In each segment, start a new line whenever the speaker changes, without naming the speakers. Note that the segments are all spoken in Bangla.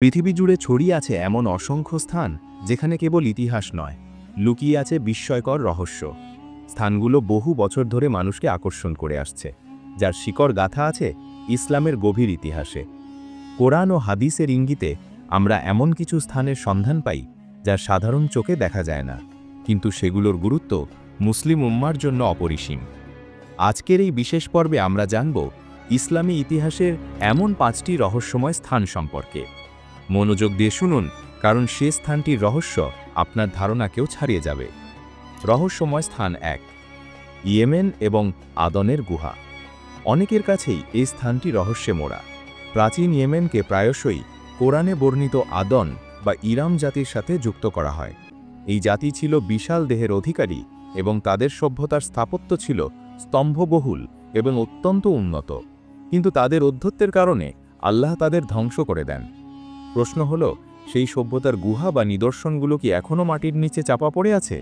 পৃথিবী জুড়ে ছড়িয়ে আছে এমন অসংখ্য স্থান যেখানে কেবল ইতিহাস নয়, লুকিয়ে আছে বিস্ময়কর রহস্য। স্থানগুলো বহু বছর ধরে মানুষকে আকর্ষণ করে আসছে, যার শিকড় গাথা আছে ইসলামের গভীর ইতিহাসে। কোরআন ও হাদিসের ইঙ্গিতে আমরা এমন কিছু স্থানের সন্ধান পাই যা সাধারণ চোখে দেখা যায় না, কিন্তু সেগুলোর গুরুত্ব মুসলিম উম্মার জন্য অপরিসীম। আজকের এই বিশেষ পর্বে আমরা জানব ইসলামী ইতিহাসের এমন 5টি রহস্যময় স্থান সম্পর্কে। মনোযোগ দিয়ে শুনুন, কারণ সে স্থানটির রহস্য আপনার ধারণাকেও ছাড়িয়ে যাবে। রহস্যময় স্থান 1, ইয়েমেন এবং আদনের গুহা। অনেকের কাছেই এই স্থানটি রহস্যে মোড়া। প্রাচীন ইয়েমেনকে প্রায়শই কোরআনে বর্ণিত আদন বা ইরাম জাতির সাথে যুক্ত করা হয়। এই জাতি ছিল বিশাল দেহের অধিকারী এবং তাদের সভ্যতার স্থাপত্য ছিল স্তম্ভবহুল এবং অত্যন্ত উন্নত, কিন্তু তাদের অধ্যত্বের কারণে আল্লাহ তাদের ধ্বংস করে দেন। প্রশ্ন হল, সেই সভ্যতার গুহা বা নিদর্শনগুলো কি এখনও মাটির নিচে চাপা পড়ে আছে?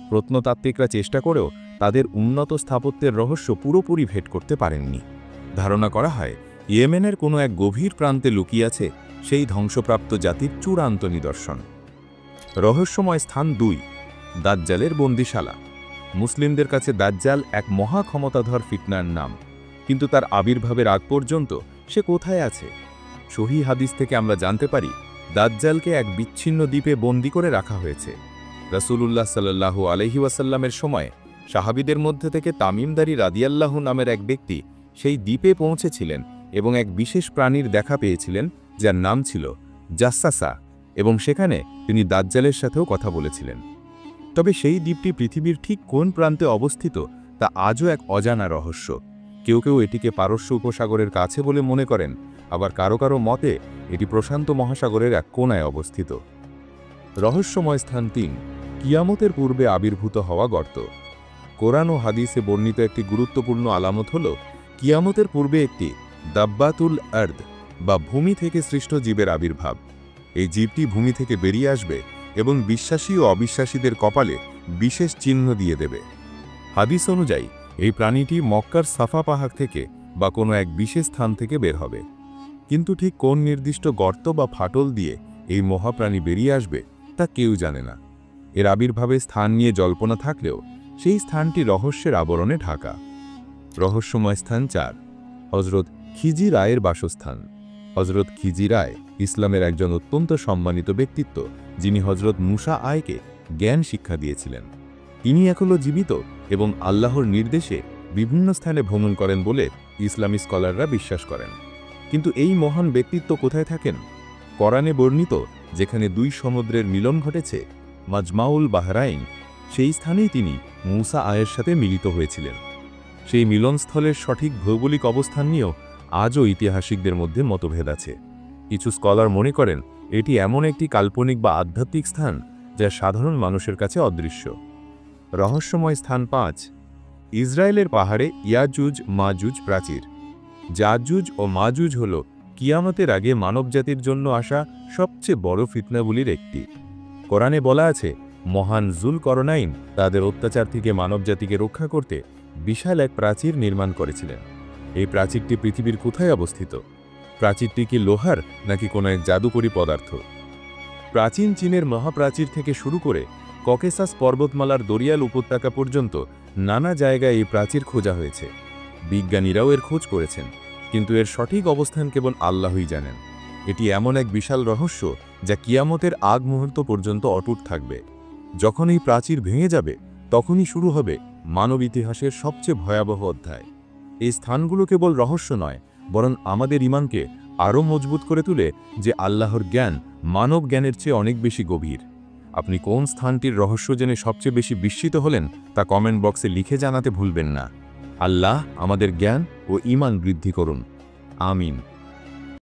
প্রত্নতাত্ত্বিকরা চেষ্টা করেও তাদের উন্নত স্থাপত্যের রহস্য পুরোপুরি ভেদ করতে পারেননি। ধারণা করা হয় ইয়েমেনের কোনো এক গভীর প্রান্তে লুকিয়ে আছে সেই ধ্বংসপ্রাপ্ত জাতির চূড়ান্ত নিদর্শন। রহস্যময় স্থান 2, দাজ্জালের বন্দিশালা। মুসলিমদের কাছে দাজ্জাল এক মহা ক্ষমতাধর ফিতনার নাম, কিন্তু তার আবির্ভাবের আগ পর্যন্ত সে কোথায় আছে? সহিহ হাদিস থেকে আমরা জানতে পারি দাজ্জালকে এক বিচ্ছিন্ন দ্বীপে বন্দী করে রাখা হয়েছে। রাসূলুল্লাহ সাল্লাল্লাহু আলাইহি ওয়াসাল্লামের সময় সাহাবীদের মধ্যে থেকে তামিমদারি রাদিয়াল্লাহু নামের এক ব্যক্তি সেই দ্বীপে পৌঁছেছিলেন এবং এক বিশেষ প্রাণীর দেখা পেয়েছিলেন যার নাম ছিল জাসসাসা, এবং সেখানে তিনি দাজ্জালের সাথেও কথা বলেছিলেন। তবে সেই দ্বীপটি পৃথিবীর ঠিক কোন প্রান্তে অবস্থিত তা আজও এক অজানা রহস্য। কেউ কেউ এটিকে পারস্য উপসাগরের কাছে বলে মনে করেন, আবার কারো কারো মতে এটি প্রশান্ত মহাসাগরের এক কোণায় অবস্থিত। রহস্যময় স্থান 3, কিয়ামতের পূর্বে আবির্ভূত হওয়া গর্ত। কোরআন ও হাদিসে বর্ণিত একটি গুরুত্বপূর্ণ আলামত হল কিয়ামতের পূর্বে একটি দাব্বাতুল আর্দ বা ভূমি থেকে সৃষ্ট জীবের আবির্ভাব। এই জীবটি ভূমি থেকে বেরিয়ে আসবে এবং বিশ্বাসী ও অবিশ্বাসীদের কপালে বিশেষ চিহ্ন দিয়ে দেবে। হাদিস অনুযায়ী এই প্রাণীটি মক্কার সাফা পাহাড় থেকে বা কোনো এক বিশেষ স্থান থেকে বের হবে, কিন্তু ঠিক কোন নির্দিষ্ট গর্ত বা ফাটল দিয়ে এই মহাপ্রাণী বেরিয়ে আসবে তা কেউ জানে না। এর আবির্ভাবের স্থান নিয়ে জল্পনা থাকলেও সেই স্থানটি রহস্যের আবরণে ঢাকা। রহস্যময় স্থান 4, হযরত খিজির রায়ের বাসস্থান। হযরত খিজির রায় ইসলামের একজন অত্যন্ত সম্মানিত ব্যক্তিত্ব, যিনি হযরত মুসা আয়কে জ্ঞান শিক্ষা দিয়েছিলেন। তিনি এখনো জীবিত এবং আল্লাহর নির্দেশে বিভিন্ন স্থানে ভ্রমণ করেন বলে ইসলামী স্কলাররা বিশ্বাস করেন। কিন্তু এই মহান ব্যক্তিত্ব কোথায় থাকেন? কোরআনে বর্ণিত যেখানে 2 সমুদ্রের মিলন ঘটেছে, মাজমাউল বাহরাইন, সেই স্থানেই তিনি মুসা আয়ের সাথে মিলিত হয়েছিলেন। সেই মিলনস্থলের সঠিক ভৌগোলিক অবস্থান নিয়েও আজও ঐতিহাসিকদের মধ্যে মতভেদ আছে। কিছু স্কলার মনে করেন এটি এমন একটি কাল্পনিক বা আধ্যাত্মিক স্থান যা সাধারণ মানুষের কাছে অদৃশ্য। রহস্যময় স্থান 5, ইসরায়েলের পাহাড়ে ইয়াজুজ মাজুজ প্রাচীর। ইয়াজুজ ও মাজুজ হল কিয়ামতের আগে মানবজাতির জন্য আসা সবচেয়ে বড় ফিতনাগুলির একটি। কোরআনে বলা আছে মহান যুলকরনাইন তাদের অত্যাচার থেকে মানবজাতিকে রক্ষা করতে বিশাল এক প্রাচীর নির্মাণ করেছিলেন। এই প্রাচীরটি পৃথিবীর কোথায় অবস্থিত? প্রাচীরটি কি লোহার নাকি কোনো এক জাদুকরী পদার্থ? প্রাচীন চীনের মহাপ্রাচীর থেকে শুরু করে ককেসাস পর্বতমালার দরিয়াল উপত্যকা পর্যন্ত নানা জায়গায় এই প্রাচীর খোঁজা হয়েছে। বিজ্ঞানীরাও এর খোঁজ করেছেন, কিন্তু এর সঠিক অবস্থান কেবল আল্লাহই জানেন। এটি এমন এক বিশাল রহস্য যা কিয়ামতের আগ মুহূর্ত পর্যন্ত অটুট থাকবে। যখন এই প্রাচীর ভেঙে যাবে তখনই শুরু হবে মানব ইতিহাসের সবচেয়ে ভয়াবহ অধ্যায়। এই স্থানগুলো কেবল রহস্য নয়, বরং আমাদের ঈমানকে আরও মজবুত করে তুলে যে আল্লাহর জ্ঞান মানব জ্ঞানের চেয়ে অনেক বেশি গভীর। আপনি কোন স্থানটির রহস্য জেনে সবচেয়ে বেশি বিস্মিত হলেন তা কমেন্ট বক্সে লিখে জানাতে ভুলবেন না। আল্লাহ আমাদের জ্ঞান ও ঈমান বৃদ্ধি করুন। আমিন।